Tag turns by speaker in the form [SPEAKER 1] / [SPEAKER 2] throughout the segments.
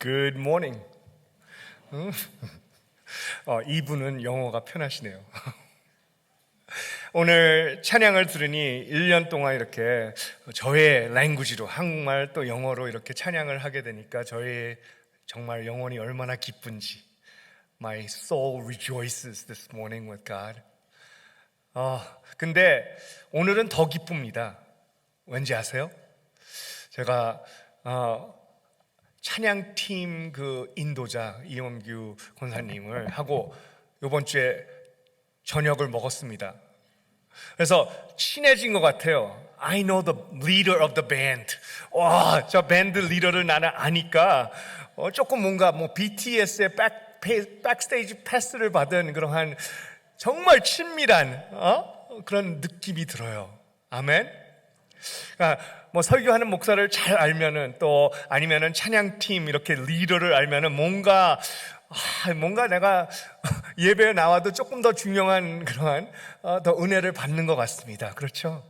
[SPEAKER 1] Good morning. 이분은 영어가 편하시네요. 오늘 찬양을 들으니 1년 동안 이렇게 저의 랭귀지로 한국말 또 영어로 이렇게 찬양을 하게 되니까 저의 정말 영혼이 얼마나 기쁜지. My soul rejoices this morning with God. 근데 오늘은 더 기쁩니다. 왠지 아세요? 제가 찬양팀 그 인도자 이원규 권사님을 하고 이번 주에 저녁을 먹었습니다. 그래서 친해진 것 같아요. I know the leader of the band. 와, 저 밴드 리더를 나는 아니까 조금 뭔가 BTS의 백스테이지 패스를 받은 그러한 정말 친밀한 그런 느낌이 들어요. 아멘. 그러니까 설교하는 목사를 잘 알면은 또 아니면은 찬양팀 이렇게 리더를 알면은 뭔가 내가 예배에 나와도 조금 더 중요한 그러한 더 은혜를 받는 것 같습니다. 그렇죠?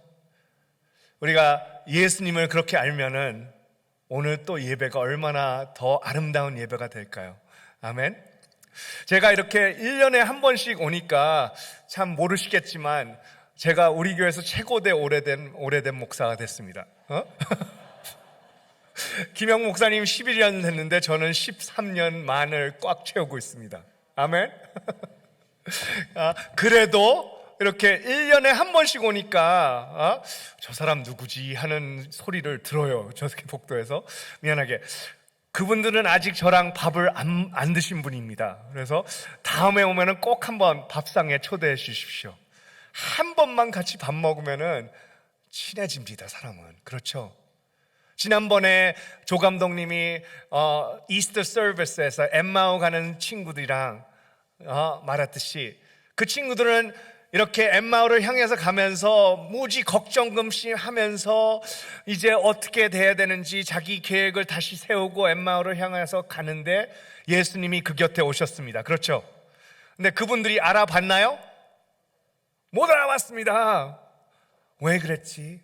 [SPEAKER 1] 우리가 예수님을 그렇게 알면은 오늘 또 예배가 얼마나 더 아름다운 예배가 될까요? 아멘. 제가 이렇게 1년에 한 번씩 오니까 참 모르시겠지만 제가 우리 교회에서 최고대 오래된 목사가 됐습니다. 김영 목사님 11년 됐는데 저는 13년 만을 꽉 채우고 있습니다. 아멘. 그래도 이렇게 1년에 한 번씩 오니까 저 사람 누구지 하는 소리를 들어요. 저 복도에서. 미안하게 그분들은 아직 저랑 밥을 안 드신 분입니다. 그래서 다음에 오면은 꼭 한번 밥상에 초대해 주십시오. 한 번만 같이 밥 먹으면은 친해집니다, 사람은. 그렇죠? 지난번에 조 감독님이 이스터 서비스에서 엠마오 가는 친구들이랑 말했듯이 그 친구들은 이렇게 엠마오를 향해서 가면서 무지 걱정금씩 하면서 이제 어떻게 돼야 되는지 자기 계획을 다시 세우고 엠마오를 향해서 가는데 예수님이 그 곁에 오셨습니다. 그렇죠? 근데 그분들이 알아봤나요? 못 알아봤습니다. 왜 그랬지?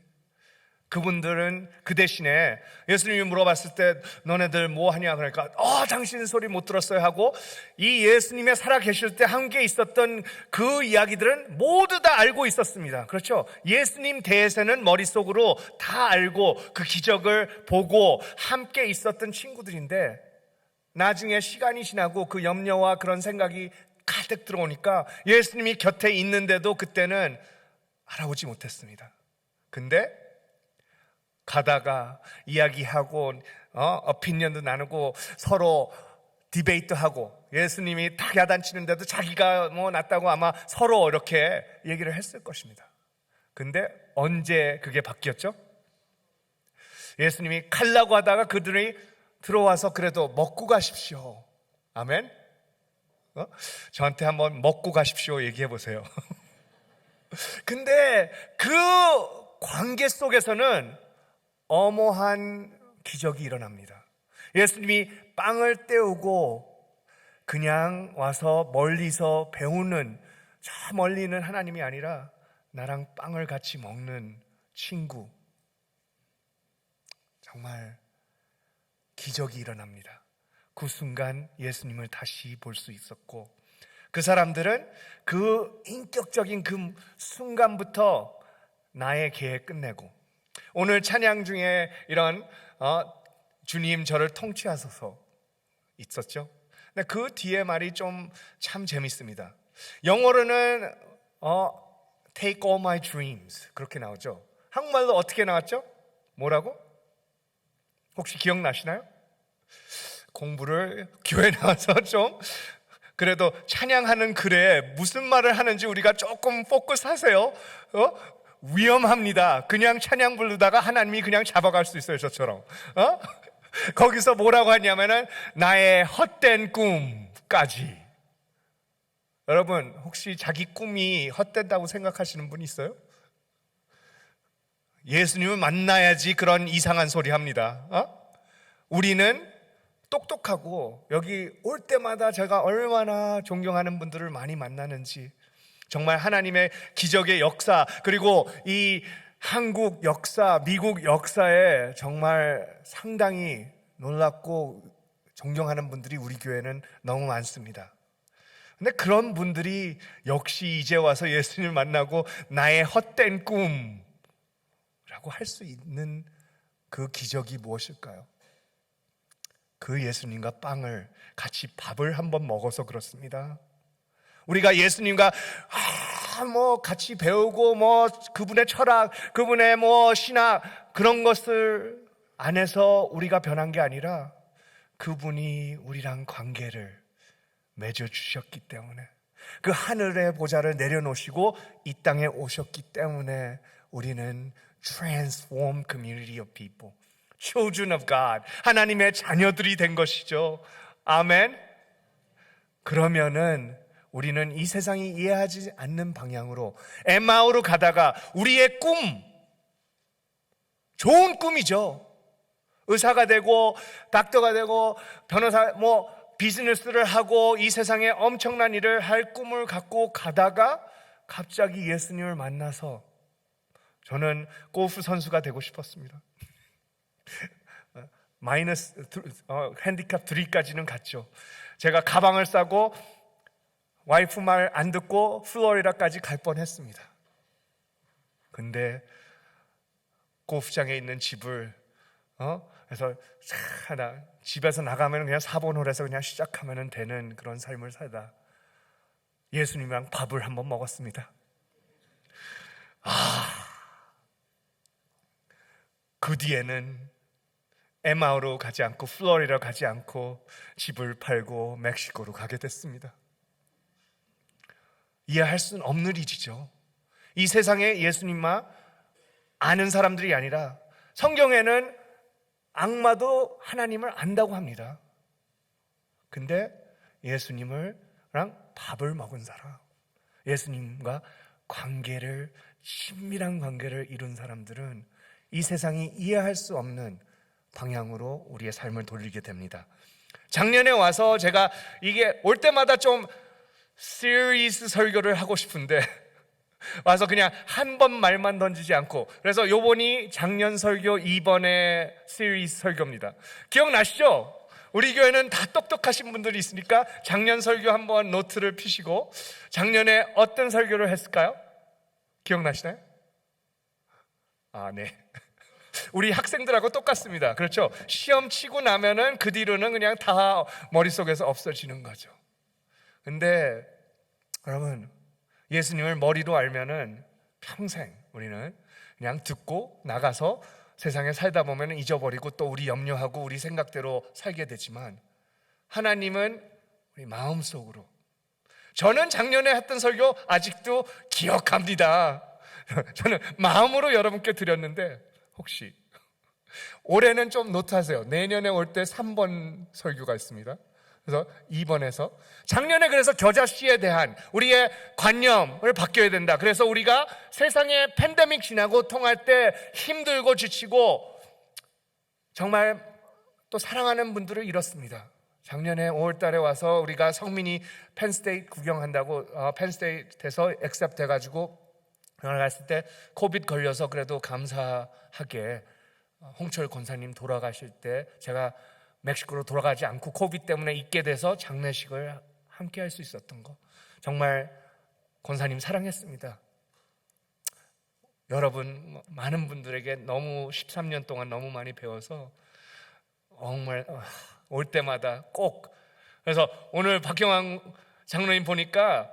[SPEAKER 1] 그분들은 그 대신에 예수님이 물어봤을 때 너네들 뭐 하냐 그러니까 당신 소리 못 들었어요 하고 이 예수님의 살아 계실 때 함께 있었던 그 이야기들은 모두 다 알고 있었습니다. 그렇죠? 예수님 대해서는 머릿속으로 다 알고 그 기적을 보고 함께 있었던 친구들인데 나중에 시간이 지나고 그 염려와 그런 생각이 가득 들어오니까 예수님이 곁에 있는데도 그때는 알아보지 못했습니다. 근데 가다가 이야기하고 오피니언도 나누고 서로 디베이트하고 예수님이 딱 야단치는데도 자기가 낫다고 아마 서로 이렇게 얘기를 했을 것입니다. 근데 언제 그게 바뀌었죠? 예수님이 가려고 하다가 그들이 들어와서 그래도 먹고 가십시오. 아멘. 저한테 한번 먹고 가십시오 얘기해 보세요. 근데 그 관계 속에서는 어마어마한 기적이 일어납니다. 예수님이 빵을 떼우고 그냥 와서 멀리서 배우는 저 멀리 있는 하나님이 아니라 나랑 빵을 같이 먹는 친구. 정말 기적이 일어납니다. 그 순간 예수님을 다시 볼 수 있었고 그 사람들은 그 인격적인 그 순간부터 나의 계획 끝내고 오늘 찬양 중에 이런 주님 저를 통치하소서 있었죠. 근데 그 뒤에 말이 좀 참 재밌습니다. 영어로는 Take all my dreams 그렇게 나오죠. 한국말로 어떻게 나왔죠? 뭐라고? 혹시 기억나시나요? 공부를 교회 나와서 좀 그래도 찬양하는 글에 무슨 말을 하는지 우리가 조금 포커스하세요. 위험합니다. 그냥 찬양 부르다가 하나님이 그냥 잡아갈 수 있어요. 저처럼. 거기서 뭐라고 하냐면은 나의 헛된 꿈까지. 여러분 혹시 자기 꿈이 헛된다고 생각하시는 분 있어요? 예수님을 만나야지 그런 이상한 소리 합니다. 우리는 똑똑하고 여기 올 때마다 제가 얼마나 존경하는 분들을 많이 만나는지 정말 하나님의 기적의 역사 그리고 이 한국 역사, 미국 역사에 정말 상당히 놀랍고 존경하는 분들이 우리 교회는 너무 많습니다. 근데 그런 분들이 역시 이제 와서 예수님을 만나고 나의 헛된 꿈이라고 할 수 있는 그 기적이 무엇일까요? 그 예수님과 빵을 같이 밥을 한번 먹어서 그렇습니다. 우리가 예수님과 같이 배우고 그분의 철학, 그분의 신학 그런 것을 안에서 우리가 변한 게 아니라 그분이 우리랑 관계를 맺어주셨기 때문에, 그 하늘의 보좌를 내려놓으시고 이 땅에 오셨기 때문에 우리는 transformed community of people, children of God, 하나님의 자녀들이 된 것이죠. 아멘. 그러면은 우리는 이 세상이 이해하지 않는 방향으로 에마오로 가다가 우리의 꿈, 좋은 꿈이죠. 의사가 되고 닥터가 되고 변호사 비즈니스를 하고 이 세상에 엄청난 일을 할 꿈을 갖고 가다가 갑자기 예수님을 만나서, 저는 골프 선수가 되고 싶었습니다. 핸디캡 3까지는 갔죠. 제가 가방을 싸고 와이프 말 안 듣고 플로리다까지 갈 뻔했습니다. 근데 골프장에 있는 집을 그래서 집에서 나가면 그냥 4번 홀에서 그냥 시작하면 되는 그런 삶을 살다 예수님이랑 밥을 한번 먹었습니다. 그 뒤에는 에마오로 가지 않고 플로리다로 가지 않고 집을 팔고 멕시코로 가게 됐습니다. 이해할 수는 없는 일이죠. 이 세상에 예수님만 아는 사람들이 아니라 성경에는 악마도 하나님을 안다고 합니다. 근데 예수님이랑 밥을 먹은 사람, 예수님과 친밀한 관계를 이룬 사람들은 이 세상이 이해할 수 없는 방향으로 우리의 삶을 돌리게 됩니다. 작년에 와서 제가 이게 올 때마다 좀 시리즈 설교를 하고 싶은데 와서 그냥 한 번 말만 던지지 않고, 그래서 요번이 작년 설교 2번의 시리즈 설교입니다. 기억나시죠? 우리 교회는 다 똑똑하신 분들이 있으니까 작년 설교 한번 노트를 피시고, 작년에 어떤 설교를 했을까요? 기억나시나요? 네. 우리 학생들하고 똑같습니다. 그렇죠? 시험 치고 나면은 그 뒤로는 그냥 다 머릿속에서 없어지는 거죠. 근데 여러분, 예수님을 머리로 알면은 평생 우리는 그냥 듣고 나가서 세상에 살다 보면 잊어버리고 또 우리 염려하고 우리 생각대로 살게 되지만, 하나님은 우리 마음속으로, 저는 작년에 했던 설교 아직도 기억합니다. 저는 마음으로 여러분께 드렸는데 혹시 올해는 좀 노트하세요. 내년에 올 때 3번 설교가 있습니다. 그래서 2번에서 작년에 그래서 겨자씨에 대한 우리의 관념을 바뀌어야 된다. 그래서 우리가 세상의 팬데믹 지나고 통할 때 힘들고 지치고 정말 또 사랑하는 분들을 잃었습니다. 작년에 5월 달에 와서 우리가 성민이 펜스테이트 구경한다고 펜스테이트에서 액셉트 돼가지고 갔을 때 코비드 걸려서 그래도 감사하게 홍철 권사님 돌아가실 때 제가 멕시코로 돌아가지 않고 코비드 때문에 있게 돼서 장례식을 함께 할 수 있었던 거, 정말 권사님 사랑했습니다. 여러분, 많은 분들에게 너무 13년 동안 너무 많이 배워서 정말 올 때마다 꼭, 그래서 오늘 박형왕 장로님 보니까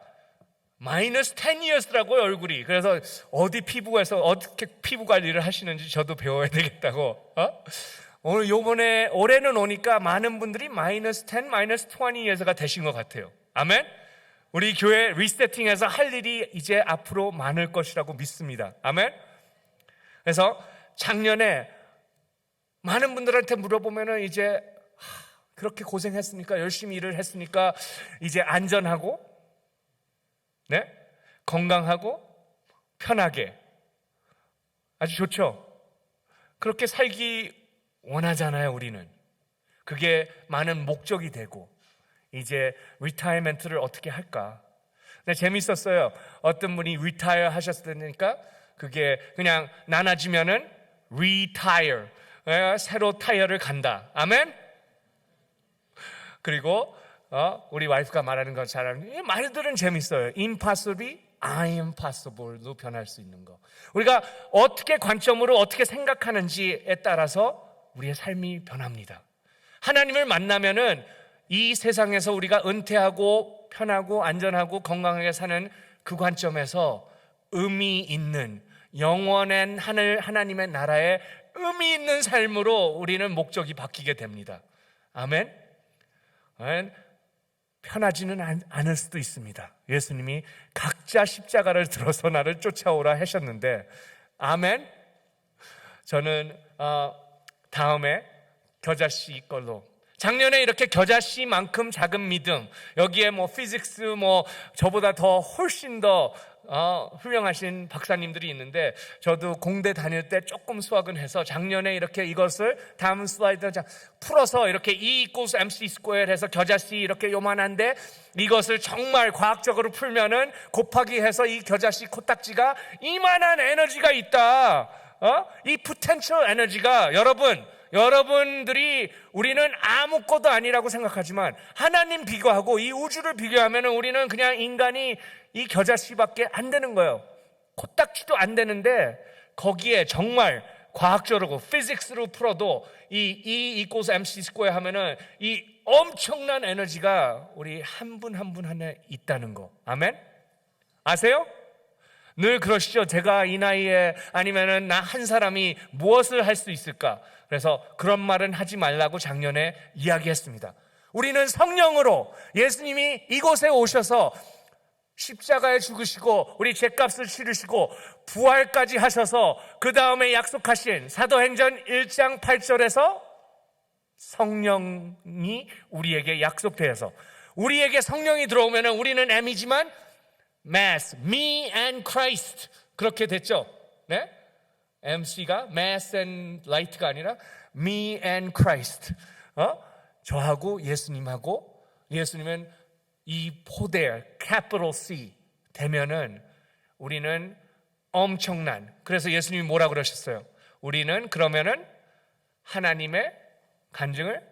[SPEAKER 1] 마이너스 10years라고요, 얼굴이. 그래서 어디 피부에서 어떻게 피부 관리를 하시는지 저도 배워야 되겠다고. 오늘 요번에 올해는 오니까 많은 분들이 마이너스 10, 마이너스 20years가 되신 것 같아요. 아멘. 우리 교회 리세팅해서 할 일이 이제 앞으로 많을 것이라고 믿습니다. 아멘. 그래서 작년에 많은 분들한테 물어보면은 이제 그렇게 고생했으니까, 열심히 일을 했으니까 이제 안전하고, 네, 건강하고 편하게, 아주 좋죠. 그렇게 살기 원하잖아요, 우리는. 그게 많은 목적이 되고, 이제 리타이먼트를 어떻게 할까. 근데 재밌었어요. 어떤 분이 리타이어 하셨으니까 그게 그냥 나눠지면은 리타이어, 새로 타이어를 간다. 아멘. 그리고 우리 와이프가 말하는 것처럼 이 말들은 재밌어요. impossibly I am possible로 변할 수 있는 거. 우리가 어떻게 관점으로 어떻게 생각하는지에 따라서 우리의 삶이 변합니다. 하나님을 만나면은 이 세상에서 우리가 은퇴하고 편하고 안전하고 건강하게 사는 그 관점에서 의미 있는 영원한 하나님의 나라에 의미 있는 삶으로 우리는 목적이 바뀌게 됩니다. 아멘. 편하지는 않을 수도 있습니다. 예수님이 각자 십자가를 들어서 나를 쫓아오라 하셨는데, 아멘. 저는 다음에 겨자씨 걸로, 작년에 이렇게 겨자씨만큼 작은 믿음, 여기에 뭐 피직스 뭐 저보다 더 훨씬 더 훌륭하신 박사님들이 있는데, 저도 공대 다닐 때 조금 수학은 해서 작년에 이렇게 이것을 다음 슬라이드 풀어서 이렇게 E equals MC squared 해서 겨자씨 이렇게 요만한데 이것을 정말 과학적으로 풀면은 곱하기 해서 이 겨자씨 코딱지가 이만한 에너지가 있다. 이 potential 에너지가 여러분들이 우리는 아무것도 아니라고 생각하지만 하나님 비교하고 이 우주를 비교하면 우리는 그냥 인간이 이 겨자씨밖에 안 되는 거예요. 코딱지도 안 되는데 거기에 정말 과학적으로 피직스로 풀어도 이 E equals MC square 하면은 이 엄청난 에너지가 우리 한 분 한 분 안에 있다는 거. 아멘? 아세요? 늘 그러시죠. 제가 이 나이에 아니면은 나 한 사람이 무엇을 할 수 있을까? 그래서 그런 말은 하지 말라고 작년에 이야기했습니다. 우리는 성령으로 예수님이 이곳에 오셔서 십자가에 죽으시고 우리 죄값을 치르시고 부활까지 하셔서 그 다음에 약속하신 사도행전 1장 8절에서 성령이 우리에게 약속되어서 우리에게 성령이 들어오면 우리는 M이지만 Mass, me and Christ 그렇게 됐죠. 네? MC가 Mass and Light가 아니라 me and Christ. 저하고 예수님하고, 예수님은 이 포대 capital C 되면은 우리는 엄청난, 그래서 예수님이 뭐라 그러셨어요? 우리는 그러면은 하나님의 간증을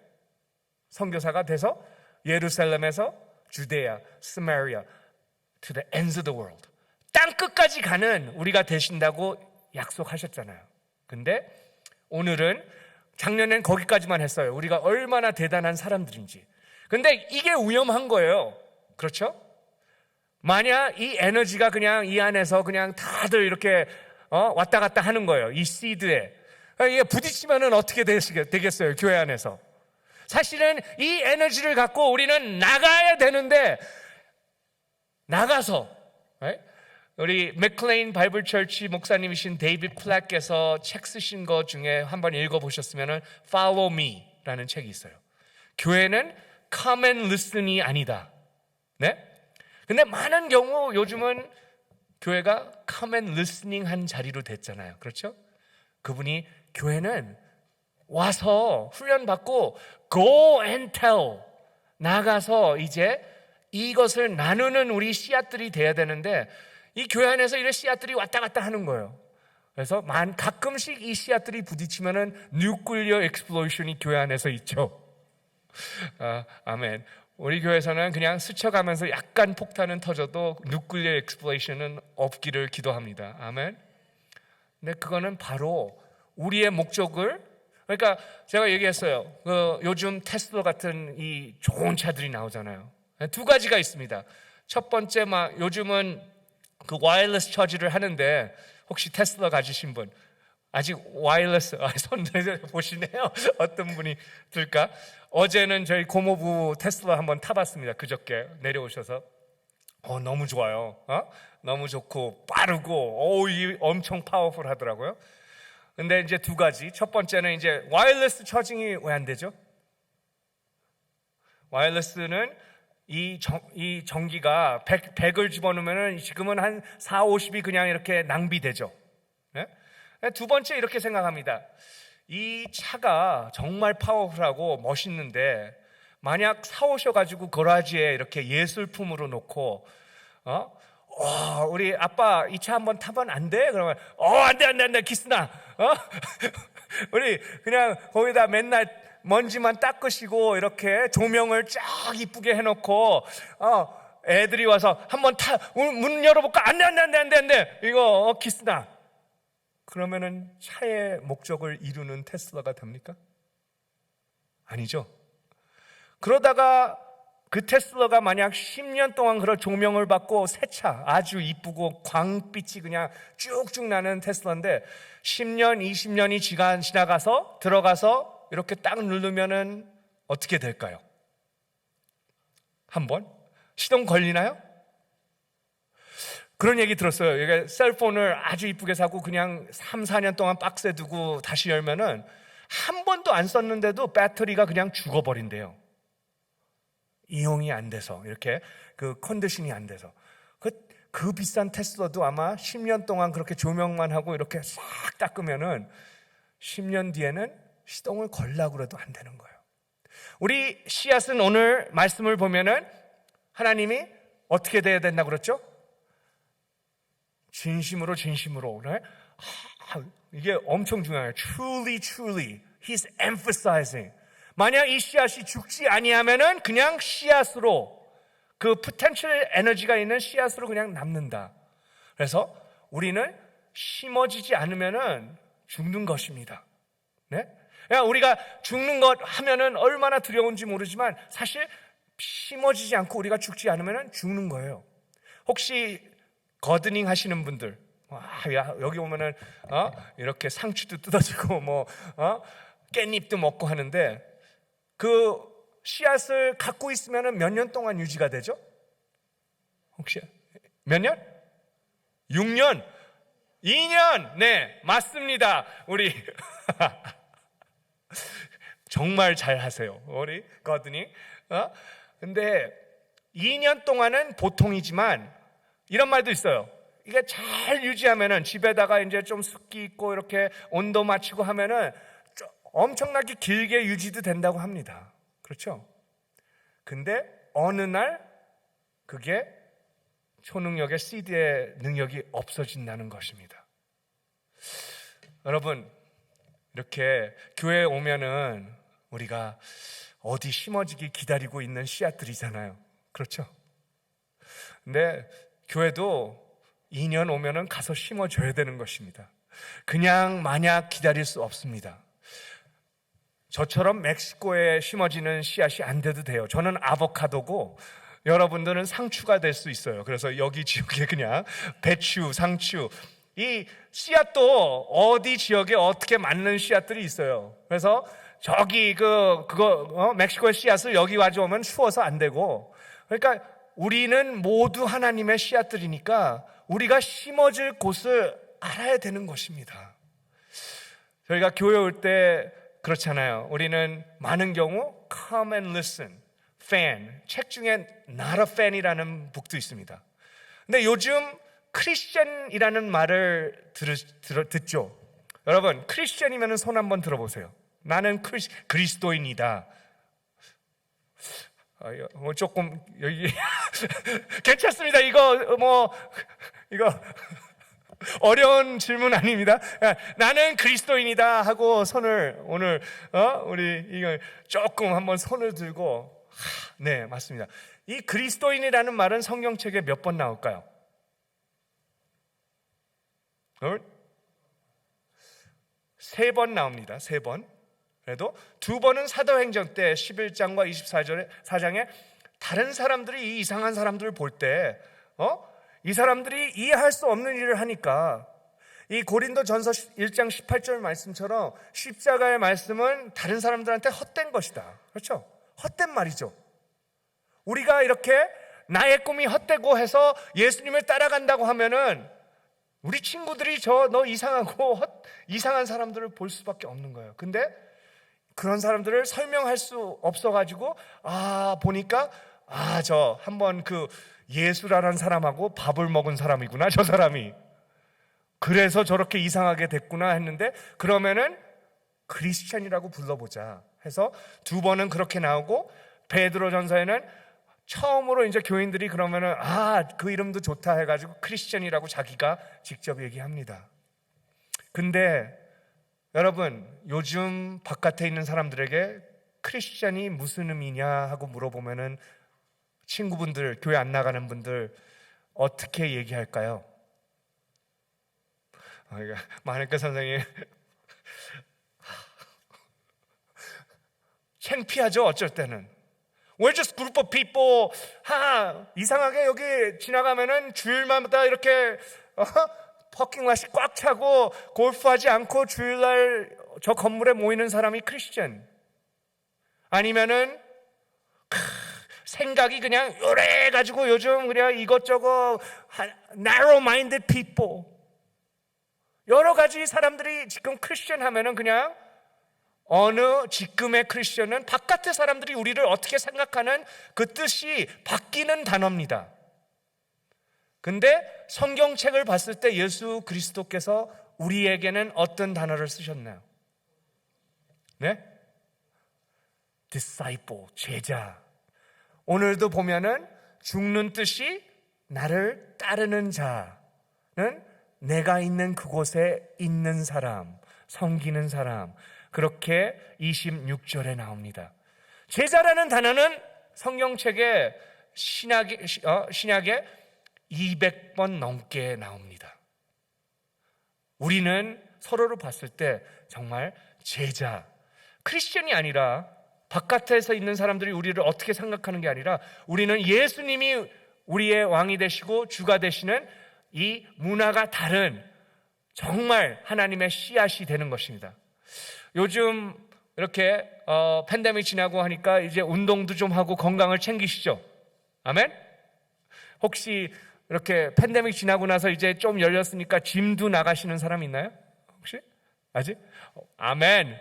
[SPEAKER 1] 선교사가 돼서 예루살렘에서 주데아, 스마리아 to the ends of the world, 땅 끝까지 가는 우리가 되신다고 약속하셨잖아요. 근데 오늘은, 작년엔 거기까지만 했어요. 우리가 얼마나 대단한 사람들인지. 근데 이게 위험한 거예요. 그렇죠? 만약 이 에너지가 그냥 이 안에서 그냥 다들 이렇게 왔다 갔다 하는 거예요. 이 시드에. 이게 부딪히면은 어떻게 되겠어요? 교회 안에서. 사실은 이 에너지를 갖고 우리는 나가야 되는데, 나가서, 우리 맥클레인 바이블 철치 목사님이신 데이비드 플랫께서 책 쓰신 것 중에 한번 읽어보셨으면 Follow Me 라는 책이 있어요. 교회는 Come and Listen이 아니다. 네? 근데 많은 경우 요즘은 교회가 Come and Listening 한 자리로 됐잖아요. 그렇죠? 그분이 교회는 와서 훈련받고 Go and Tell, 나가서 이제 이것을 나누는 우리 씨앗들이 돼야 되는데, 이 교회 안에서 이런 씨앗들이 왔다 갔다 하는 거예요. 그래서 가끔씩 이 씨앗들이 부딪히면은 뉴클리어 익스플로션이 교회 안에서 있죠. 아멘. 우리 교회에서는 그냥 스쳐가면서 약간 폭탄은 터져도 뉴클리어 익스플로션은 없기를 기도합니다. 아멘. 근데 그거는 바로 우리의 목적을, 그러니까 제가 얘기했어요. 요즘 테슬라 같은 이 좋은 차들이 나오잖아요. 두 가지가 있습니다. 첫 번째, 요즘은 그 와이어리스 처지를 하는데, 혹시 테슬라 가지신 분 아직 와이어리스 손 보시네요. 어떤 분이 들까? 어제는 저희 고모부 테슬라 한번 타봤습니다. 그저께 내려오셔서 너무 좋아요. 너무 좋고 빠르고 이 엄청 파워풀 하더라고요. 근데 이제 두 가지. 첫 번째는 이제 와이어리스 처징이 왜 안 되죠? 와이어리스는 이 전기가 100을 집어넣으면 지금은 한 4, 50이 그냥 이렇게 낭비되죠. 네? 두 번째, 이렇게 생각합니다. 이 차가 정말 파워풀하고 멋있는데, 만약 사오셔가지고 거라지에 이렇게 예술품으로 놓고, 우리 아빠 이 차 한번 타면 안 돼? 그러면, 안 돼, 키스나. 우리 그냥 거기다 맨날 먼지만 닦으시고 이렇게 조명을 쫙 이쁘게 해놓고 애들이 와서 한번 문 열어볼까? 안돼 이거 키스나. 그러면은 차의 목적을 이루는 테슬라가 됩니까? 아니죠. 그러다가 그 테슬라가 만약 10년 동안 그런 조명을 받고 새 차, 아주 이쁘고 광빛이 그냥 쭉쭉 나는 테슬라인데 10년, 20년이 지나가서 들어가서 이렇게 딱 누르면은 어떻게 될까요? 한번 시동 걸리나요? 그런 얘기 들었어요. 이게 셀폰을 아주 이쁘게 사고 그냥 3, 4년 동안 박스에 두고 다시 열면은 한 번도 안 썼는데도 배터리가 그냥 죽어버린대요. 이용이 안 돼서, 이렇게 그 컨디션이 안 돼서. 그 비싼 테슬라도 아마 10년 동안 그렇게 조명만 하고 이렇게 싹 닦으면은 10년 뒤에는 시동을 걸라고 해도 안 되는 거예요. 우리 씨앗은 오늘 말씀을 보면은 하나님이 어떻게 돼야 된다고 그랬죠? 진심으로. 네? 이게 엄청 중요해요. Truly. He's emphasizing. 만약 이 씨앗이 죽지 아니하면은 그냥 씨앗으로, 그 potential 에너지가 있는 씨앗으로 그냥 남는다. 그래서 우리는 심어지지 않으면은 죽는 것입니다. 네? 우리가 죽는 것 하면은 얼마나 두려운지 모르지만 사실 심어지지 않고 우리가 죽지 않으면은 죽는 거예요. 혹시 거드닝 하시는 분들, 여기 오면은 이렇게 상추도 뜯어지고 깻잎도 먹고 하는데 그 씨앗을 갖고 있으면은 몇 년 동안 유지가 되죠? 혹시 몇 년? 6년? 2년? 네, 맞습니다. 우리 정말 잘 하세요. 우리 거드닝. 근데 2년 동안은 보통이지만 이런 말도 있어요. 이게 잘 유지하면은 집에다가 이제 좀 습기 있고 이렇게 온도 맞추고 하면은 엄청나게 길게 유지도 된다고 합니다. 그렇죠? 근데 어느 날 그게 초능력의 씨드의 능력이 없어진다는 것입니다. 여러분, 이렇게 교회에 오면은 우리가 어디 심어지기 기다리고 있는 씨앗들이잖아요. 그렇죠? 근데 교회도 2년 오면은 가서 심어줘야 되는 것입니다. 그냥 마냥 기다릴 수 없습니다. 저처럼 멕시코에 심어지는 씨앗이 안 돼도 돼요. 저는 아보카도고 여러분들은 상추가 될 수 있어요. 그래서 여기 지역에 그냥 배추, 상추, 이 씨앗도 어디 지역에 어떻게 맞는 씨앗들이 있어요. 그래서 저기 멕시코의 씨앗을 여기 가져오면 추워서 안 되고, 그러니까 우리는 모두 하나님의 씨앗들이니까 우리가 심어질 곳을 알아야 되는 것입니다. 저희가 교회 올 때 그렇잖아요. 우리는 많은 경우 come and listen, fan, 책 중에 not a fan이라는 북도 있습니다. 근데 요즘 크리스천이라는 말을 듣죠. 여러분, 크리스천이면 손 한번 들어보세요. 나는 그리스도인이다. 조금 여기 괜찮습니다. 이거 어려운 질문 아닙니다. 나는 그리스도인이다 하고 손을 오늘 우리 이거 조금 한번 손을 들고 네, 맞습니다. 이 그리스도인이라는 말은 성경책에 몇 번 나올까요? 3번 나옵니다. 3번. 그래도 2번은 사도행전 때 11장과 24장에 다른 사람들이 이 이상한 사람들을 볼 때 이 사람들이 이해할 수 없는 일을 하니까 이 고린도전서 1장 18절 말씀처럼 십자가의 말씀은 다른 사람들한테 헛된 것이다. 그렇죠? 헛된 말이죠. 우리가 이렇게 나의 꿈이 헛되고 해서 예수님을 따라간다고 하면은 우리 친구들이 너 이상하고 이상한 사람들을 볼 수밖에 없는 거예요. 근데 그런 사람들을 설명할 수 없어가지고 보니까 저 한번 그 예수라는 사람하고 밥을 먹은 사람이구나, 저 사람이. 그래서 저렇게 이상하게 됐구나 했는데 그러면은 크리스천이라고 불러보자 해서 2번은 그렇게 나오고 베드로전서에는 처음으로 이제 교인들이 그러면은 그 이름도 좋다 해가지고 크리스천이라고 자기가 직접 얘기합니다. 근데 여러분, 요즘 바깥에 있는 사람들에게 크리스찬이 무슨 의미냐 하고 물어보면은 친구분들, 교회 안 나가는 분들 어떻게 얘기할까요? 마네카 선생님 창피하죠, 어쩔 때는. We're just group of people. 이상하게 여기 지나가면은 주일마다 이렇게 퍼킹맛이 꽉 차고 골프하지 않고 주일날 저 건물에 모이는 사람이 크리스천. 아니면은 생각이 그냥 요래가지고 요즘 그냥 이것저것 narrow-minded people. 여러 가지 사람들이 지금 크리스천 하면은 그냥 어느 지금의 크리스천은 바깥의 사람들이 우리를 어떻게 생각하는 그 뜻이 바뀌는 단어입니다. 근데 성경책을 봤을 때 예수 그리스도께서 우리에게는 어떤 단어를 쓰셨나요? 네? disciple, 제자. 오늘도 보면은 죽는 뜻이 나를 따르는 자는 내가 있는 그곳에 있는 사람, 섬기는 사람. 그렇게 26절에 나옵니다. 제자라는 단어는 성경책에 신약에 200번 넘게 나옵니다. 우리는 서로를 봤을 때 정말 제자, 크리스천이 아니라 바깥에서 있는 사람들이 우리를 어떻게 생각하는 게 아니라 우리는 예수님이 우리의 왕이 되시고 주가 되시는 이 문화가 다른 정말 하나님의 씨앗이 되는 것입니다. 요즘 이렇게 팬데믹 지나고 하니까 이제 운동도 좀 하고 건강을 챙기시죠? 아멘? 혹시 이렇게 팬데믹 지나고 나서 이제 좀 열렸으니까 짐도 나가시는 사람 있나요? 혹시? 아직? 아멘.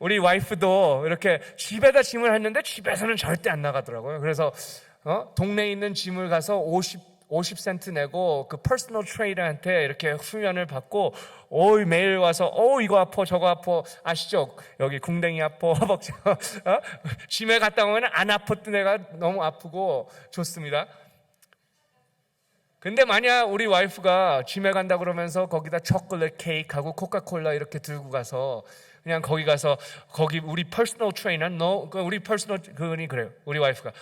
[SPEAKER 1] 우리 와이프도 이렇게 집에다 짐을 했는데 집에서는 절대 안 나가더라고요. 그래서 동네에 있는 짐을 가서 50센트 내고 그 퍼스널 트레이너한테 이렇게 훈련을 받고 매일 와서 이거 아파 저거 아파 아시죠? 여기 궁뎅이 아파 허벅지 짐에 갔다 오면 안 아팠던 애가 너무 아프고 좋습니다. 근데 만약 우리 와이프가 짐에 간다 그러면서 거기다 초콜릿 케이크하고 코카콜라 이렇게 들고 가서 그냥 거기 가서 거기 우리 퍼스널 트레이너 우리 퍼스널 그분이 그래요. 우리 와이프가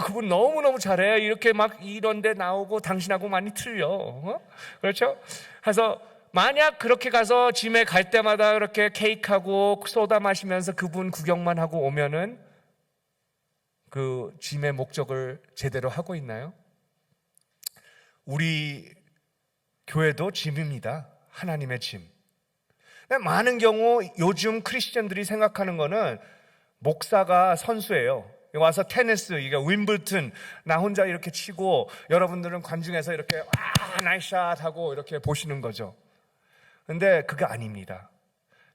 [SPEAKER 1] 그분 너무너무 잘해. 이렇게 막 이런 데 나오고 당신하고 많이 틀려. 그렇죠? 그래서 만약 그렇게 가서 짐에 갈 때마다 이렇게 케이크하고 소다 마시면서 그분 구경만 하고 오면은 그 짐의 목적을 제대로 하고 있나요? 우리 교회도 짐입니다. 하나님의 짐. 많은 경우 요즘 크리스천들이 생각하는 거는 목사가 선수예요. 와서 테니스, 이게 윈블튼 나 혼자 이렇게 치고 여러분들은 관중에서 이렇게 나이스샷 하고 이렇게 보시는 거죠. 근데 그게 아닙니다.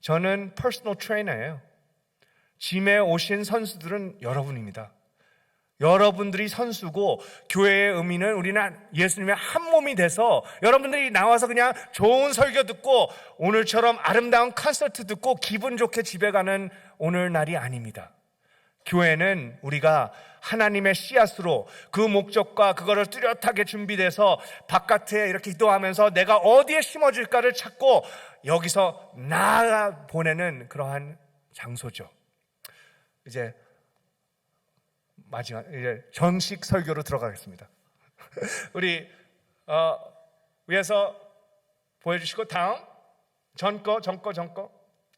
[SPEAKER 1] 저는 퍼스널 트레이너예요. 짐에 오신 선수들은 여러분입니다. 여러분들이 선수고 교회의 의미는 우리는 예수님의 한 몸이 돼서 여러분들이 나와서 그냥 좋은 설교 듣고 오늘처럼 아름다운 콘서트 듣고 기분 좋게 집에 가는 오늘날이 아닙니다. 교회는 우리가 하나님의 씨앗으로 그 목적과 그거를 뚜렷하게 준비돼서 바깥에 이렇게 기도하면서 내가 어디에 심어질까를 찾고 여기서 나아 보내는 그러한 장소죠. 이제 마지막 이제 정식 설교로 들어가겠습니다. 우리 위에서 보여주시고 다음 전 거.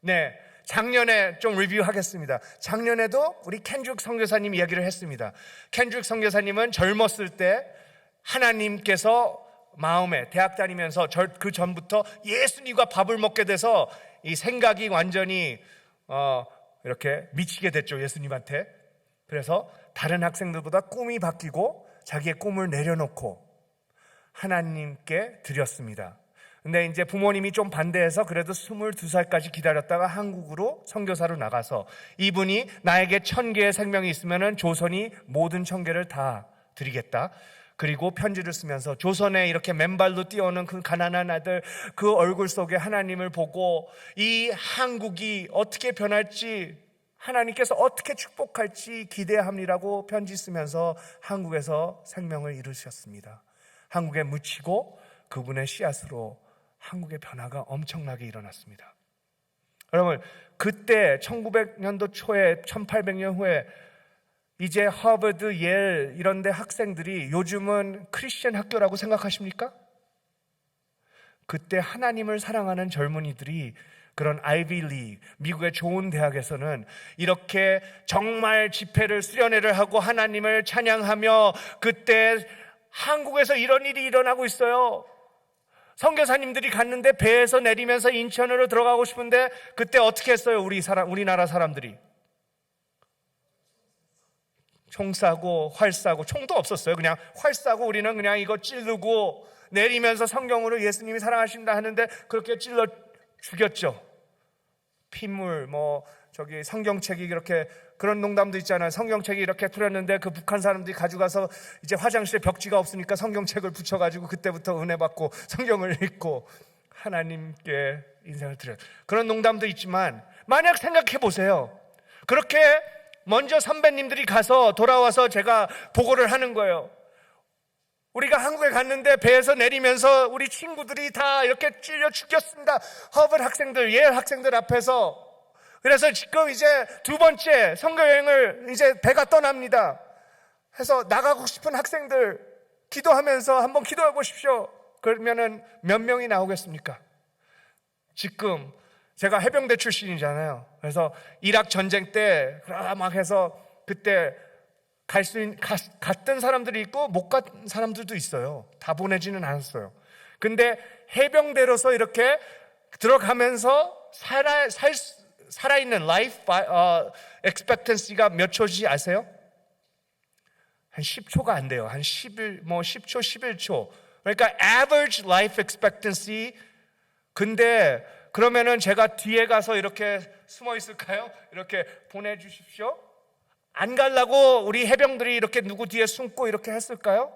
[SPEAKER 1] 네, 작년에 좀 리뷰하겠습니다. 작년에도 우리 켄드릭 선교사님 이야기를 했습니다. 켄드릭 선교사님은 젊었을 때 하나님께서 마음에 대학 다니면서 그 전부터 예수님과 밥을 먹게 돼서 이 생각이 완전히 이렇게 미치게 됐죠, 예수님한테. 그래서 다른 학생들보다 꿈이 바뀌고 자기의 꿈을 내려놓고 하나님께 드렸습니다. 근데 이제 부모님이 좀 반대해서 그래도 22살까지 기다렸다가 한국으로 선교사로 나가서 이분이 나에게 1000개의 생명이 있으면 조선이 모든 1000개를 다 드리겠다. 그리고 편지를 쓰면서 조선에 이렇게 맨발로 뛰어오는 그 가난한 아들 그 얼굴 속에 하나님을 보고 이 한국이 어떻게 변할지 하나님께서 어떻게 축복할지 기대합니다라고 편지 쓰면서 한국에서 생명을 이루셨습니다. 한국에 묻히고 그분의 씨앗으로 한국의 변화가 엄청나게 일어났습니다. 여러분, 그때 1900년도 초에 1800년 후에 이제 하버드, 예일 이런 데 학생들이 요즘은 크리스천 학교라고 생각하십니까? 그때 하나님을 사랑하는 젊은이들이 그런 아이비 리그, 미국의 좋은 대학에서는 이렇게 정말 집회를 수련회를 하고 하나님을 찬양하며, 그때 한국에서 이런 일이 일어나고 있어요. 선교사님들이 갔는데 배에서 내리면서 인천으로 들어가고 싶은데 그때 어떻게 했어요? 우리나라 사람들이 총 쏴고 활 쏴고, 총도 없었어요. 그냥 활 쏴고 우리는 그냥 이거 찌르고 내리면서 성경으로 예수님이 사랑하신다 하는데 그렇게 찔러 죽였죠. 핏물 저기 성경책이 이렇게, 그런 농담도 있잖아요. 성경책이 이렇게 풀렸는데 그 북한 사람들이 가져가서 이제 화장실에 벽지가 없으니까 성경책을 붙여가지고 그때부터 은혜 받고 성경을 읽고 하나님께 인생을 드려요. 그런 농담도 있지만 만약 생각해 보세요. 그렇게 먼저 선배님들이 가서 돌아와서 제가 보고를 하는 거예요. 우리가 한국에 갔는데 배에서 내리면서 우리 친구들이 다 이렇게 찔려 죽였습니다. 허버드 학생들, 예일 학생들 앞에서. 그래서 지금 이제 두 번째 선교여행을 이제 배가 떠납니다. 해서 나가고 싶은 학생들 기도하면서 한번 기도해 보십시오. 그러면은 몇 명이 나오겠습니까? 지금 제가 해병대 출신이잖아요. 그래서 이락 전쟁 때 막 해서 그때 갔던 사람들이 있고 못 간 사람들도 있어요. 다 보내지는 않았어요. 근데 해병대로서 이렇게 들어가면서 살아있는 life expectancy가 몇 초인지 아세요? 한 10초가 안 돼요. 한 10초, 11초. 그러니까 average life expectancy. 근데 그러면은 제가 뒤에 가서 이렇게 숨어 있을까요? 이렇게 보내주십시오. 안 가려고 우리 해병들이 이렇게 누구 뒤에 숨고 이렇게 했을까요?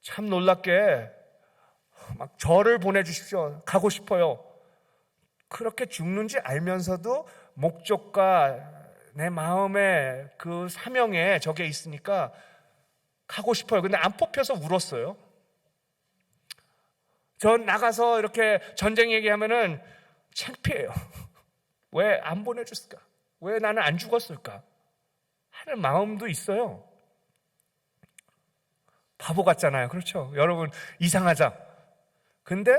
[SPEAKER 1] 참 놀랍게 막 저를 보내주십시오. 가고 싶어요. 그렇게 죽는지 알면서도 목적과 내 마음의 그 사명에 저게 있으니까 가고 싶어요. 근데 안 뽑혀서 울었어요. 전 나가서 이렇게 전쟁 얘기하면은 창피해요. 왜 안 보내줬을까? 왜 나는 안 죽었을까? 하는 마음도 있어요. 바보 같잖아요. 그렇죠? 여러분, 이상하죠? 근데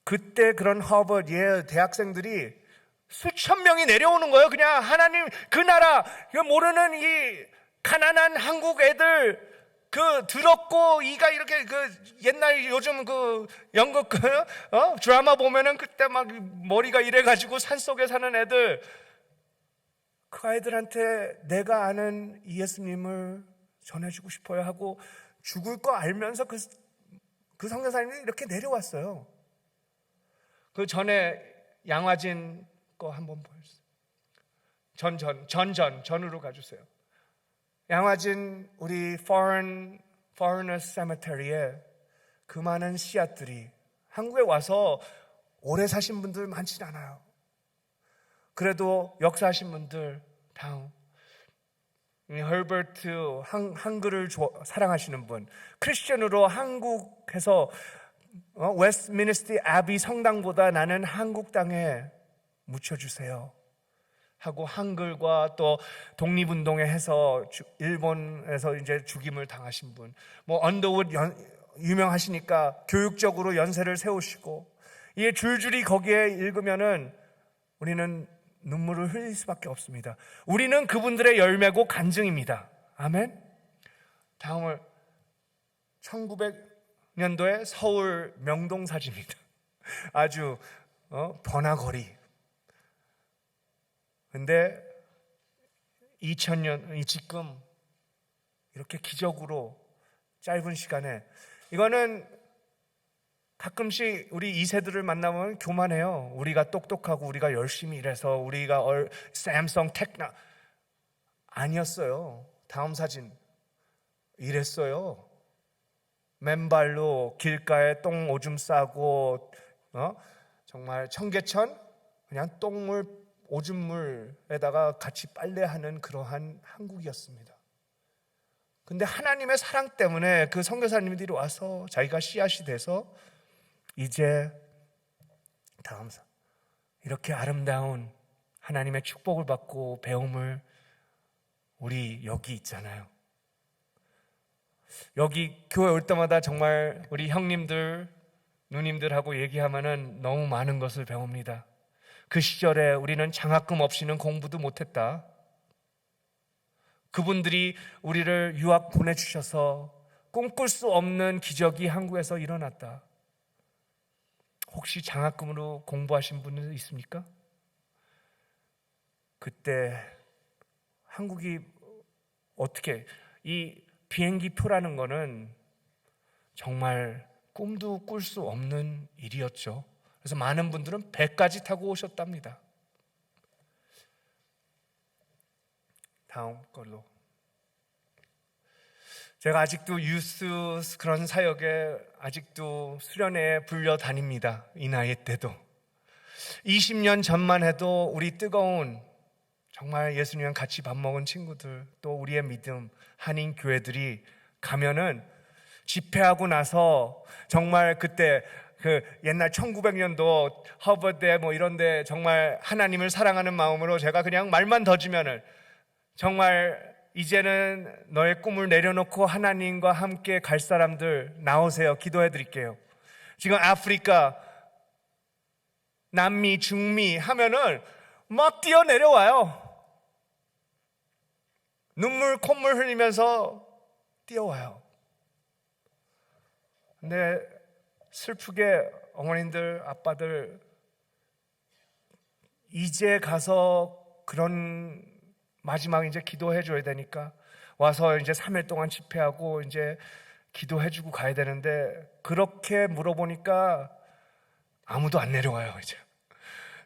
[SPEAKER 1] 그때 그런 하버드, 예일 대학생들이 수천 명이 내려오는 거예요. 그냥 하나님 그 나라, 모르는 이 가난한 한국 애들, 그 더럽고 이가 이렇게 옛날 요즘 연극 드라마 보면은 그때 막 머리가 이래가지고 산속에 사는 애들, 그 아이들한테 내가 아는 예수님을 전해주고 싶어요 하고 죽을 거 알면서 그 선교사님이 이렇게 내려왔어요. 그 전에 양화진 거 한번 보여주세요. 전으로 가주세요. 양화진 우리 Foreigner Cemetery에 그 많은 씨앗들이, 한국에 와서 오래 사신 분들 많진 않아요. 그래도 역사하신 분들, 다음 허버트, 한글을 사랑하시는 분, 크리스천으로 한국에서 웨스트미니스터 아비 성당보다 나는 한국 땅에 묻혀주세요 하고 한글과 또 독립운동에 해서 일본에서 이제 죽임을 당하신 분, 언더우드 유명하시니까 교육적으로 연세를 세우시고, 이게 줄줄이 거기에 읽으면은 우리는 눈물을 흘릴 수밖에 없습니다. 우리는 그분들의 열매고 간증입니다. 아멘. 다음은 1900년도에 서울 명동사지입니다. 아주 번화거리. 근데 2000년 지금 이렇게 기적으로 짧은 시간에, 이거는 가끔씩 우리 2세들을 만나면 교만해요. 우리가 똑똑하고 우리가 열심히 일해서 우리가 삼성 테크나, 아니었어요. 다음 사진 이랬어요. 맨발로 길가에 똥 오줌 싸고 정말 청계천 그냥 똥물 오줌물에다가 같이 빨래하는 그러한 한국이었습니다. 근데 하나님의 사랑 때문에 그 선교사님들이 와서 자기가 씨앗이 돼서 이제 다음 이렇게 아름다운 하나님의 축복을 받고 배움을 우리 여기 있잖아요. 여기 교회 올 때마다 정말 우리 형님들, 누님들하고 얘기하면은 너무 많은 것을 배웁니다. 그 시절에 우리는 장학금 없이는 공부도 못했다. 그분들이 우리를 유학 보내주셔서 꿈꿀 수 없는 기적이 한국에서 일어났다. 혹시 장학금으로 공부하신 분은 있습니까? 그때 한국이 어떻게, 이 비행기 표라는 거는 정말 꿈도 꿀 수 없는 일이었죠. 그래서 많은 분들은 배까지 타고 오셨답니다. 다음 걸로. 제가 아직도 유스 그런 사역에 아직도 수련회에 불려 다닙니다. 이 나이 때도 20년 전만 해도 우리 뜨거운 정말 예수님이랑 같이 밥 먹은 친구들, 또 우리의 믿음 한인 교회들이 가면은 집회하고 나서 정말 그때 그 옛날 1900년도 허버드에 뭐 이런데 정말 하나님을 사랑하는 마음으로 제가 그냥 말만 던지면은 정말 이제는 너의 꿈을 내려놓고 하나님과 함께 갈 사람들 나오세요. 기도해 드릴게요. 지금 아프리카, 남미, 중미 하면은 막 뛰어내려와요. 눈물, 콧물 흘리면서 뛰어와요. 근데 슬프게 어머님들, 아빠들 이제 가서 그런 마지막 이제 기도해 줘야 되니까 와서 이제 3일 동안 집회하고 이제 기도해 주고 가야 되는데 그렇게 물어보니까 아무도 안 내려와요. 이제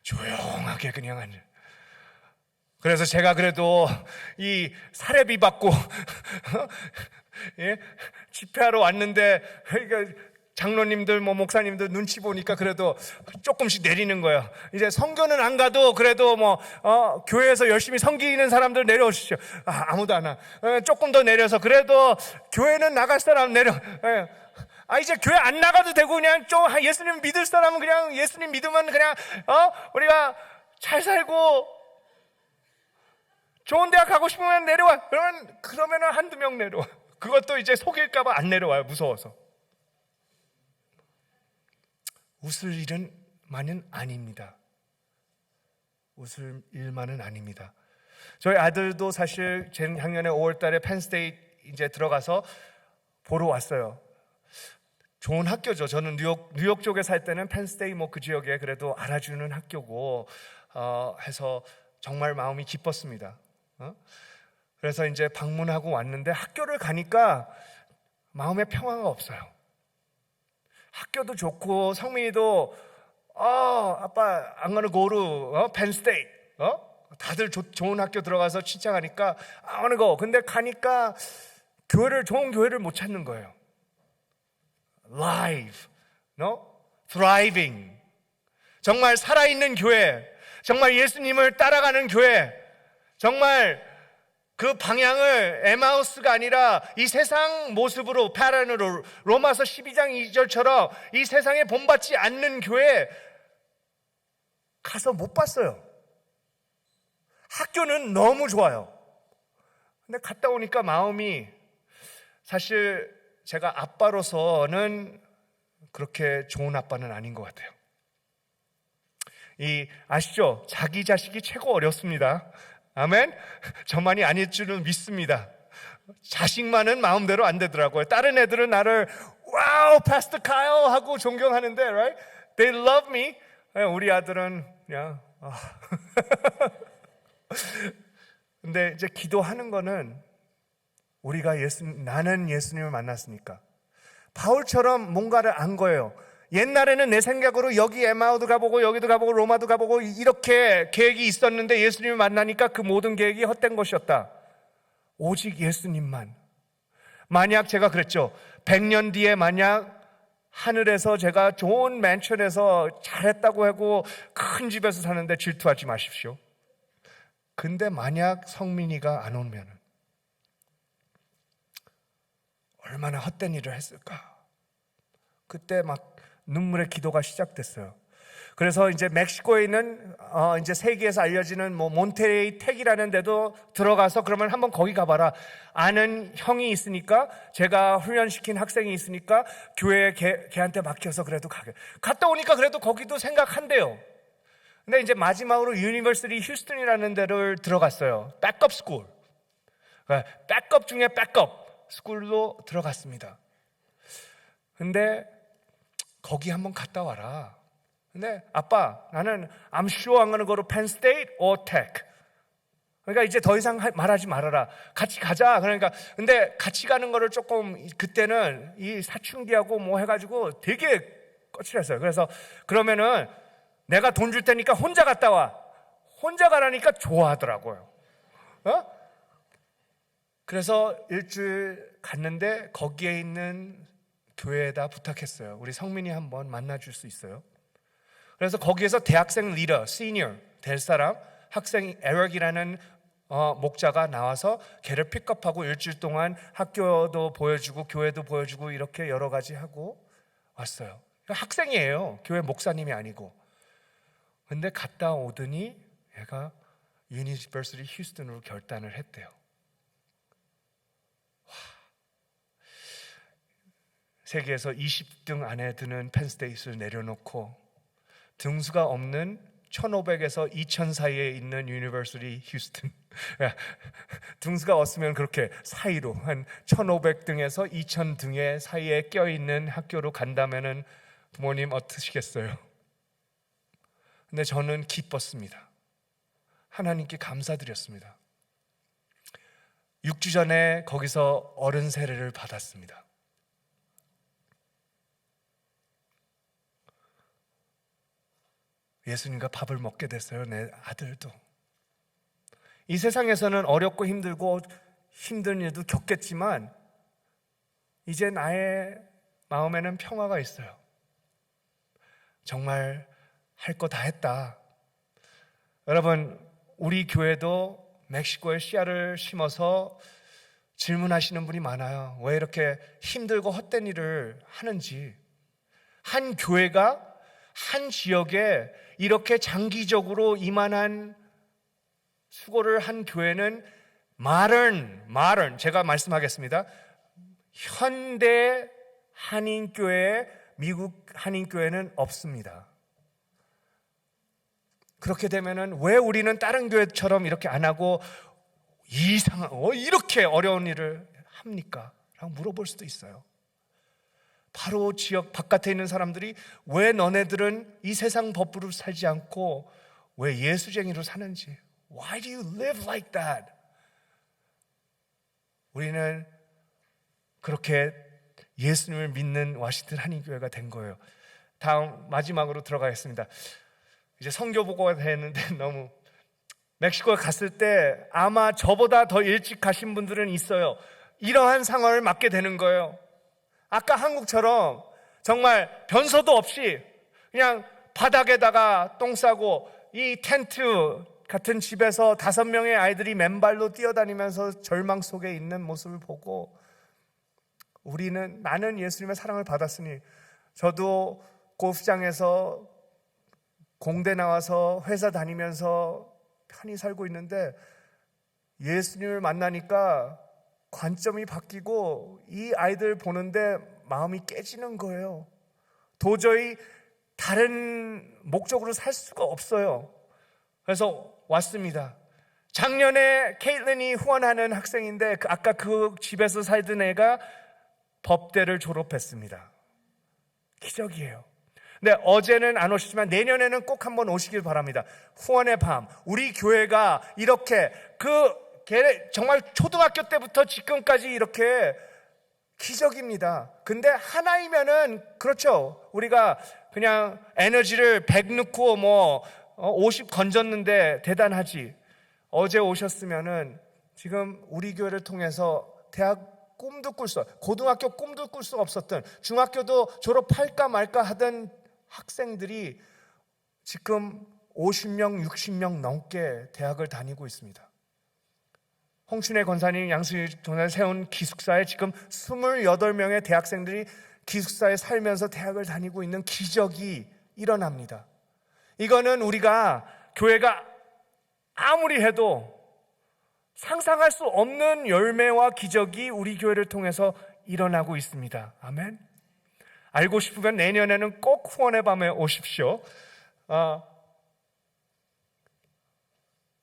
[SPEAKER 1] 조용하게 그냥 앉아. 그래서 제가 그래도 이 사례비 받고 예? 집회하러 왔는데 장로님들 뭐 목사님들 눈치 보니까 그래도 조금씩 내리는 거예요. 이제 성교는 안 가도 그래도 뭐 교회에서 열심히 섬기는 사람들 내려오시죠. 아무도 안 와. 조금 더 내려서 그래도 교회는 나갈 사람 내려. 이제 교회 안 나가도 되고 그냥 좀 예수님 믿을 사람은 그냥 예수님 믿으면 그냥 우리가 잘 살고 좋은 대학 가고 싶으면 내려와. 그러면은 한두 명 내려와. 그것도 이제 속일까봐 안 내려와요. 무서워서. 웃을 일만은 아닙니다. 웃을 일만은 아닙니다. 저희 아들도 사실 작년에 5월달에 펜스테이트 이제 들어가서 보러 왔어요. 좋은 학교죠. 저는 뉴욕 쪽에 살 때는 펜스테이트 뭐 그 지역에 그래도 알아주는 학교고 해서 정말 마음이 기뻤습니다. 그래서 이제 방문하고 왔는데 학교를 가니까 마음에 평화가 없어요. 학교도 좋고 성민이도 아빠 I'm gonna go to Penn State 다들 좋은 학교 들어가서 칭찬하니까 I wanna go. 근데 가니까 좋은 교회를 못 찾는 거예요. Live, thriving, 정말 살아있는 교회, 정말 예수님을 따라가는 교회, 정말 그 방향을 에마우스가 아니라 이 세상 모습으로 패런으로 로마서 12장 2절처럼 이 세상에 본받지 않는 교회 가서 못 봤어요. 학교는 너무 좋아요. 근데 갔다 오니까 마음이 사실 제가 아빠로서는 그렇게 좋은 아빠는 아닌 것 같아요. 아시죠? 자기 자식이 최고 어렵습니다. 아멘? 저만이 아닐 줄은 믿습니다. 자식만은 마음대로 안 되더라고요. 다른 애들은 나를 와우, 파스터 카일 하고 존경하는데, right? They love me. 우리 아들은 그냥 근데 이제 기도하는 거는 우리가 나는 예수님을 만났으니까 바울처럼 뭔가를 안 거예요. 옛날에는 내 생각으로 여기 에마우도 가보고 여기도 가보고 로마도 가보고 이렇게 계획이 있었는데 예수님을 만나니까 그 모든 계획이 헛된 것이었다. 오직 예수님만. 만약 제가 그랬죠. 100년 뒤에 만약 하늘에서 제가 좋은 맨션에서 잘했다고 하고 큰 집에서 사는데 질투하지 마십시오. 근데 만약 성민이가 안 오면은 얼마나 헛된 일을 했을까. 그때 막 눈물의 기도가 시작됐어요. 그래서 이제 멕시코에 있는 이제 세계에서 알려지는 뭐 몬테레이 텍이라는 데도 들어가서 그러면 한번 거기 가봐라. 아는 형이 있으니까, 제가 훈련시킨 학생이 있으니까 교회에 걔한테 맡겨서 그래도 갔다 오니까 그래도 거기도 생각한대요. 근데 이제 마지막으로 유니버시티 휴스턴이라는 데를 들어갔어요. 백업 스쿨. 백업 중에 백업 스쿨로 들어갔습니다. 근데 거기 한번 갔다 와라. 근데 아빠, 나는 I'm sure I'm gonna go to Penn State or Tech. 그러니까 이제 더 이상 말하지 말아라. 같이 가자. 그러니까 근데 같이 가는 거를 조금 그때는 이 사춘기하고 뭐 해가지고 되게 거칠었어요. 그래서 그러면은 내가 돈 줄 테니까 혼자 갔다 와. 혼자 가라니까 좋아하더라고요. 그래서 일주일 갔는데 거기에 있는 교회에다 부탁했어요. 우리 성민이 한번 만나줄 수 있어요? 그래서 거기에서 대학생 리더, 시니어 될 사람, 학생 에릭이라는 목자가 나와서 걔를 픽업하고 일주일 동안 학교도 보여주고 교회도 보여주고 이렇게 여러 가지 하고 왔어요. 학생이에요. 교회 목사님이 아니고. 근데 갔다 오더니 얘가 유니버시티 휴스턴으로 결단을 했대요. 세계에서 20등 안에 드는 펜스테이트를 내려놓고 등수가 없는 1500에서 2000 사이에 있는 유니버시티 휴스턴, 등수가 없으면 그렇게 사이로 한 1500등에서 2000등의 사이에 껴있는 학교로 간다면은 부모님 어떠시겠어요? 근데 저는 기뻤습니다. 하나님께 감사드렸습니다. 6주 전에 거기서 어른 세례를 받았습니다. 예수님과 밥을 먹게 됐어요. 내 아들도. 이 세상에서는 어렵고 힘들고 힘든 일도 겪겠지만 이제 나의 마음에는 평화가 있어요. 정말 할 거 다 했다. 여러분, 우리 교회도 멕시코에 씨앗을 심어서 질문하시는 분이 많아요. 왜 이렇게 힘들고 헛된 일을 하는지. 한 교회가 한 지역에 이렇게 장기적으로 이만한 수고를 한 교회는 modern, 제가 말씀하겠습니다. 현대 한인교회, 미국 한인교회는 없습니다. 그렇게 되면은 왜 우리는 다른 교회처럼 이렇게 안 하고 이렇게 어려운 일을 합니까? 라고 물어볼 수도 있어요. 바로 지역 바깥에 있는 사람들이 왜 너네들은 이 세상 법으로 살지 않고 왜 예수쟁이로 사는지. Why do you live like that? 우리는 그렇게 예수님을 믿는 워싱턴 한인교회가 된 거예요. 다음 마지막으로 들어가겠습니다. 이제 선교 보고가 됐는데 너무 멕시코에 갔을 때 아마 저보다 더 일찍 가신 분들은 있어요. 이러한 상황을 맞게 되는 거예요. 아까 한국처럼 정말 변소도 없이 그냥 바닥에다가 똥 싸고 이 텐트 같은 집에서 5명의 아이들이 맨발로 뛰어다니면서 절망 속에 있는 모습을 보고 나는 예수님의 사랑을 받았으니 저도 골프장에서 공대 나와서 회사 다니면서 편히 살고 있는데 예수님을 만나니까 관점이 바뀌고 이 아이들 보는데 마음이 깨지는 거예요. 도저히 다른 목적으로 살 수가 없어요. 그래서 왔습니다. 작년에 케이틀린이 후원하는 학생인데 아까 그 집에서 살던 애가 법대를 졸업했습니다. 기적이에요. 근데 어제는 안 오셨지만 내년에는 꼭 한번 오시길 바랍니다. 후원의 밤. 우리 교회가 이렇게 정말 초등학교 때부터 지금까지 이렇게 기적입니다. 근데 하나이면은 그렇죠. 우리가 그냥 에너지를 100 넣고 50 건졌는데 대단하지. 어제 오셨으면은 지금 우리 교회를 통해서 대학 꿈도 꿀 수, 고등학교 꿈도 꿀 수 없었던, 중학교도 졸업할까 말까 하던 학생들이 지금 50명, 60명 넘게 대학을 다니고 있습니다. 홍춘혜 권사님, 양수희 권사님 세운 기숙사에 지금 28명의 대학생들이 기숙사에 살면서 대학을 다니고 있는 기적이 일어납니다. 이거는 우리가 교회가 아무리 해도 상상할 수 없는 열매와 기적이 우리 교회를 통해서 일어나고 있습니다. 아멘. 알고 싶으면 내년에는 꼭 후원의 밤에 오십시오.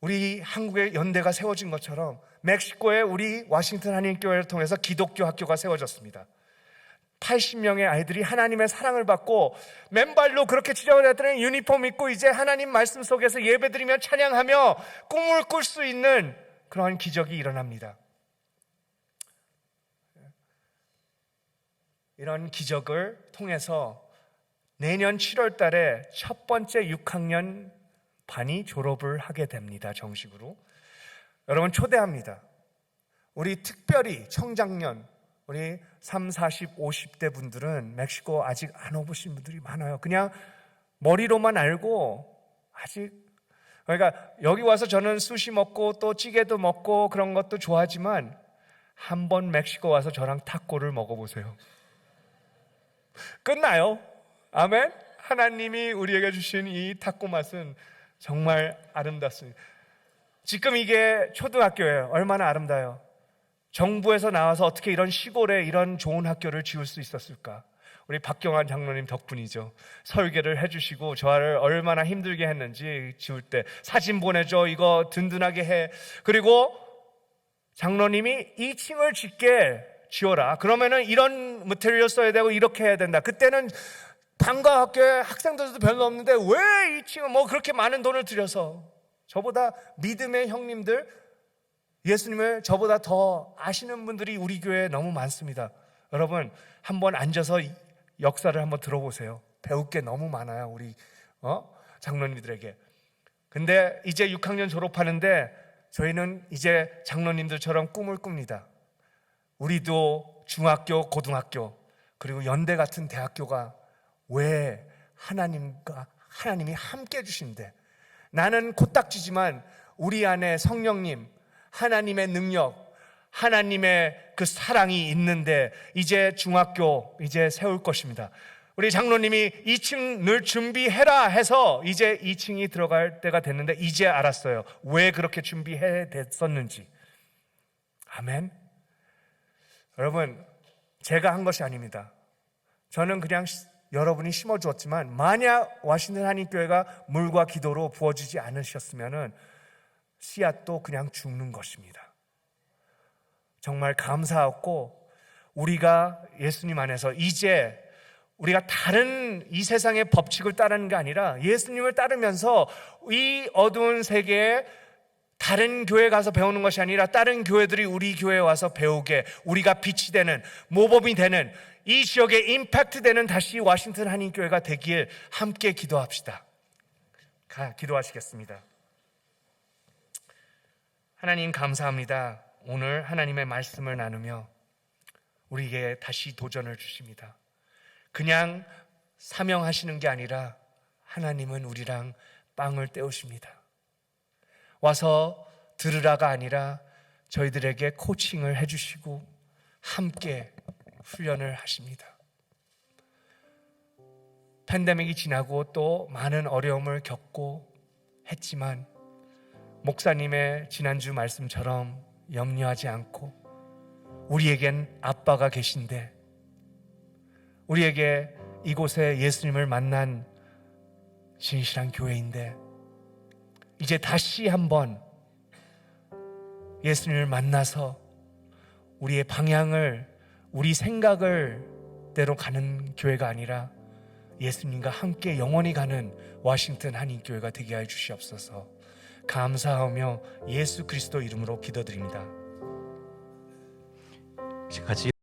[SPEAKER 1] 우리 한국의 연대가 세워진 것처럼 멕시코에 우리 워싱턴 한인교회를 통해서 기독교 학교가 세워졌습니다. 80명의 아이들이 하나님의 사랑을 받고 맨발로 그렇게 지저분했더니 유니폼 입고 이제 하나님 말씀 속에서 예배드리며 찬양하며 꿈을 꿀 수 있는 그러한 기적이 일어납니다. 이런 기적을 통해서 내년 7월 달에 첫 번째 6학년 반이 졸업을 하게 됩니다. 정식으로. 여러분 초대합니다. 우리 특별히 청장년, 우리 30, 40, 50대 분들은 멕시코 아직 안 와보신 분들이 많아요. 그냥 머리로만 알고 아직, 그러니까 여기 와서 저는 수시 먹고 또 찌개도 먹고 그런 것도 좋아하지만 한번 멕시코 와서 저랑 타코를 먹어보세요. 끝나요. 아멘. 하나님이 우리에게 주신 이 타코 맛은 정말 아름답습니다. 지금 이게 초등학교예요. 얼마나 아름다워요. 정부에서 나와서 어떻게 이런 시골에 이런 좋은 학교를 지을 수 있었을까? 우리 박경환 장로님 덕분이죠. 설계를 해주시고 저를 얼마나 힘들게 했는지 지을 때 사진 보내줘, 이거 든든하게 해. 그리고 장로님이 2층을 짓게 지어라. 그러면은 이런 머티리얼 써야 되고 이렇게 해야 된다. 그때는 방과 학교에 학생들도 별로 없는데 왜 2층을 뭐 그렇게 많은 돈을 들여서, 저보다 믿음의 형님들, 예수님을 저보다 더 아시는 분들이 우리 교회에 너무 많습니다. 여러분 한번 앉아서 역사를 한번 들어보세요. 배울 게 너무 많아요, 우리 장로님들에게. 근데 이제 6학년 졸업하는데 저희는 이제 장로님들처럼 꿈을 꿉니다. 우리도 중학교, 고등학교, 그리고 연대 같은 대학교가 왜 하나님이 함께 해주신대. 나는 코딱지지만 우리 안에 성령님, 하나님의 능력, 하나님의 그 사랑이 있는데 이제 중학교 이제 세울 것입니다. 우리 장로님이 2층 늘 준비해라 해서 이제 2층이 들어갈 때가 됐는데 이제 알았어요. 왜 그렇게 준비해 됐었는지. 아멘. 여러분 제가 한 것이 아닙니다. 저는 그냥 여러분이 심어주었지만 만약 워싱턴 한인교회가 물과 기도로 부어주지 않으셨으면 씨앗도 그냥 죽는 것입니다. 정말 감사하고 우리가 예수님 안에서 이제 우리가 다른 이 세상의 법칙을 따르는 게 아니라 예수님을 따르면서 이 어두운 세계에 다른 교회 가서 배우는 것이 아니라 다른 교회들이 우리 교회에 와서 배우게, 우리가 빛이 되는, 모범이 되는, 이 지역에 임팩트 되는 다시 워싱턴 한인교회가 되길 함께 기도합시다. 기도하시겠습니다. 하나님 감사합니다. 오늘 하나님의 말씀을 나누며 우리에게 다시 도전을 주십니다. 그냥 사명하시는 게 아니라 하나님은 우리랑 빵을 때우십니다. 와서 들으라가 아니라 저희들에게 코칭을 해주시고 함께 훈련을 하십니다. 팬데믹이 지나고 또 많은 어려움을 겪고 했지만 목사님의 지난주 말씀처럼 염려하지 않고 우리에겐 아빠가 계신데, 우리에게 이곳에 예수님을 만난 진실한 교회인데 이제 다시 한번 예수님을 만나서 우리의 방향을, 우리 생각을 대로 가는 교회가 아니라 예수님과 함께 영원히 가는 워싱턴 한인교회가 되게 해 주시옵소서. 감사하며 예수 그리스도 이름으로 기도드립니다.
[SPEAKER 2] 같이